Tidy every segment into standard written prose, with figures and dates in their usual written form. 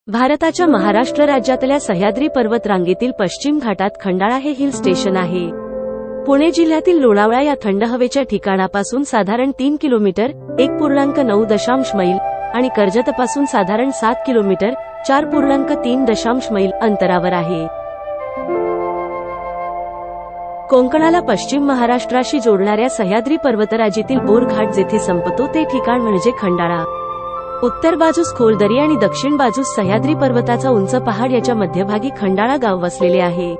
भारताच्या महाराष्ट्र राज्यातल्या सह्याद्री पर्वत रांगेतील पश्चिम घाटात खंडाळा हे हिल स्टेशन आहे। पुणे जिल्ह्यातील लोणावळा या थंड हवेच्या ठिकाणापासून साधारण 3 किलोमीटर 1.9 मैल आणि कर्जतपासून साधारण 7 किलोमीटर 4.3 मैल अंतरावर आहे। कोकणाला पश्चिम महाराष्ट्राशी जोडणाऱ्या सह्याद्री पर्वतराजीतील बोर घाट जेथे संपतो ते ठिकाण म्हणजे खंडाळा। उत्तर बाजूस खोल दरी आणि दक्षिण बाजूस सह्याद्री पर्वताचा उंच पहाड याच्या मध्यभागी खंडाळा गाव वसलेले आहे।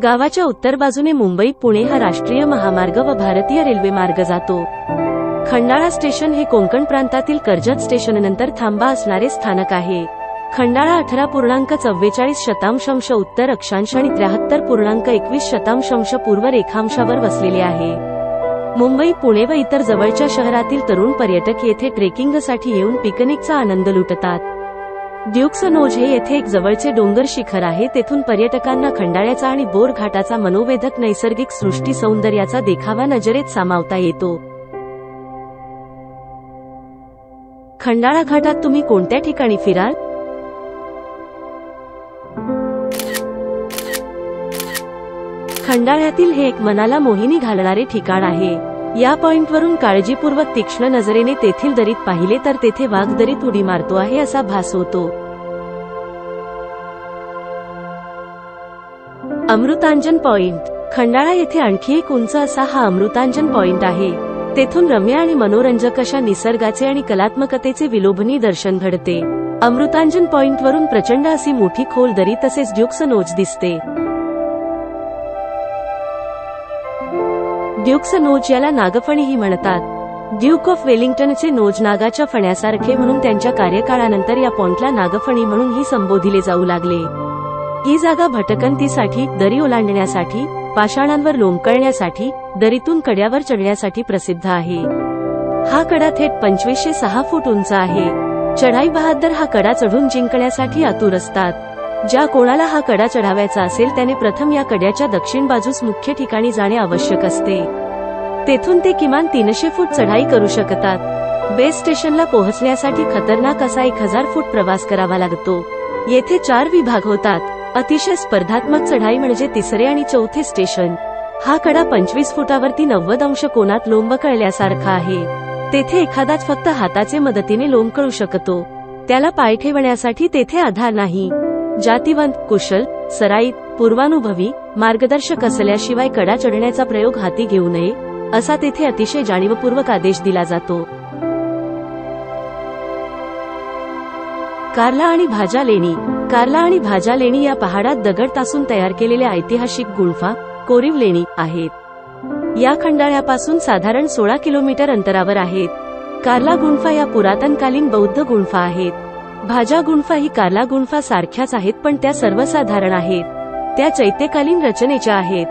गावाच्या उत्तर बाजूने मुंबई पुणे हा राष्ट्रीय महामार्ग व भारतीय रेल्वे मार्ग जातो। खंडाळा स्टेशन हे कोकण प्रांतातील कर्जत स्टेशननंतर थांबा असणारे स्थानक आहे। खंडाळा 18.44 उत्तर अक्षांश आणि 73.21 पूर्व रेखांशावर वसलेले आहे। मुंबई पुणे व इतर जवळच्या शहरातील तरुण पर्यटक येथे ट्रेकिंगसाठी येऊन पिकनिकचा आनंद लुटतात। ड्यूक्स नोज हे येथे एक जवळचे डोंगर शिखर आहे। तेथून पर्यटकांना खंडाळ्याचा आणि बोर घाटाचा मनोवेधक नैसर्गिक सृष्टी सौंदर्याचा देखावा नजरेत सामावता येतो। खंडाळा घाटात तुम्ही कोणत्या ठिकाणी फिराल? खंडाळ्यातील हे एक मनाला मोहिनी घालणारे ठिकाण आहे। या पॉइंटवरून काळजीपूर्वक तीक्ष्ण नजरेने तेथील दरीत पाहिले तर तेथे वाघ दरीत उडी मारतो आहे असा भास होतो। अमृतांजन पॉइंट खंडाळा येथे आणखी एक उंच असा हा अमृतांजन पॉइंट आहे। तेथून रम्य आणि मनोरंजक अशा निसर्गाचे आणि कलात्मकतेचे विलोभनीय दर्शन घडते। अमृतांजन पॉइंटवरून प्रचंड अशी मोठी खोल दरी तसेच ड्यूक्स नोज दिसते। ड्यूक्स नोज याला नागफणीही म्हणतात। ड्यूक ऑफ वेलिंग्टनचे नोज नागाच्या फण्यासारखे म्हणून त्यांच्या कार्यकाळानंतर या पॉइंटला नागफणी म्हणूनही संबोधिले जाऊ लागले। ही जागा भटकंतीसाठी, दरी ओलांडण्यासाठी, पाषाणांवर लोंबकळण्यासाठी, दरीतून कड्यावर चढण्यासाठी प्रसिद्ध आहे। हा कडा थेट 2506 फूट उंच आहे। चढाई बहाद्दर हा कडा चढून जिंकण्यासाठी आतुर असतात। ज्या कोणाला हा कडा चढावायचा असेल त्याने प्रथम या कड्याच्या दक्षिण बाजूस मुख्य ठिकाणी जाणे आवश्यक असते। तेथून ते किमान 300 फूट चढाई करू शकतात। बेस स्टेशनला पोहोचण्यासाठी खतरनाक असा 1000 फूट प्रवास करावा लागतो। येथे 4 विभाग होतात। अतिशय स्पर्धात्मक चढाई म्हणजे तिसरे आणि चौथे स्टेशन। हा कडा 25 फुटावरती 90 अंश कोनात लोंबकळल्यासारखा आहे। तेथे एखादाच फक्त हाताचे मदतीने लोंबकळू शकतो। त्याला पाय ठेवण्यासाठी तेथे आधार नाही। जातिवंत, कुशल, सराईत, पूर्वानुभवी, मार्गदर्शक असल्याशिवाय कडा चढण्याचा प्रयोग हाती घेऊ नये असा तेथे अतिशय जाणीवपूर्वक आदेश दिला जातो। कार्ला आणि भाजा लेणी कार्ला आणि भाजा लेणी या पहाडात दगड तासून तयार केलेल्या ऐतिहासिक गुंफा, कोरीव लेणी आहेत। या खंडाळ्यापासून साधारण 16 किलोमीटर अंतरावर आहेत। कार्ला गुंफा या पुरातनकालीन बौद्ध गुंफा आहेत। भाजा गुंफा ही कार्ला गुंफा सारख्याच आहेत पण त्या सर्वसाधारण आहेत। त्या चैत्यकालीन रचनेच्या आहेत।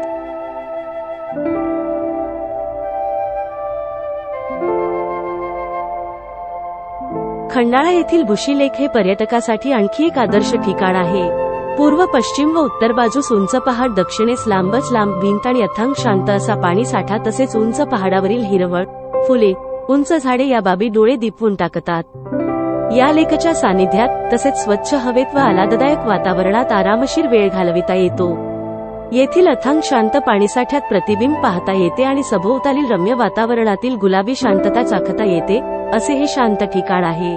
खंडाळा येथील बुशी लेक हे पर्यटकासाठी आणखी एक आदर्श ठिकाण आहे। पूर्व, पश्चिम व उत्तर बाजूस उंच पहाड, दक्षिणेस लांबच लांब भिंत आणि अथांग शांत असा पाणी साठा तसेच उंच पहाडावरील हिरवळ, फुले, उंच झाडे या बाबी डोळे दिपवून टाकतात। या लेकच्या सानिध्यात तसेच स्वच्छ हवेत व आल्हाददायक वातावरणात आरामशीर वेळ घालविता येतो। येथील अथांग शांत पाणीसाठ्यात प्रतिबिंब पाहता येते आणि सभोवतालील रम्य वातावरणातील गुलाबी शांतता चाखता येते असे हे शांत ठिकाण आहे।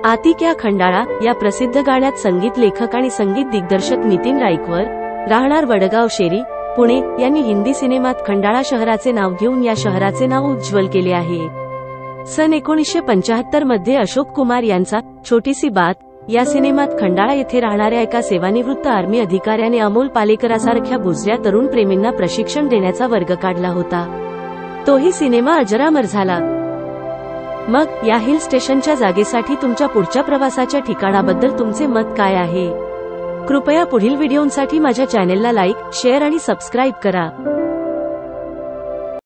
आतिक्या खंडाळा या प्रसिद्ध गाण्यात संगीत लेखक आणि संगीत दिग्दर्शक नितीन राईकवर, राहणार वडगाव शेरी, पुणे यांनी हिंदी सिनेमात खंडाळा शहराचे नाव घेऊन या शहराचे नाव उज्ज्वल केले आहे। सन 1975 मध्ये अशोक कुमार यांचा छोटीसी बात या सिनेमात खंडाळा येथे राहणाऱ्या एका सेवानिवृत्त आर्मी अधिकाऱ्याने अमोल पालेकरासारख्या बुजऱ्या तरुण प्रेमींना प्रशिक्षण देण्याचा वर्ग काढला होता। तोही सिनेमा अजरामर झाला। मग या हिल स्टेशनच्या जागेसाठी तुमच्या पुढच्या प्रवासाच्या ठिकाणाबद्दल तुमचे मत काय आहे? कृपया पुढील व्हिडिओंसाठी माझ्या चॅनेलला लाईक, शेअर आणि सबस्क्राईब करा।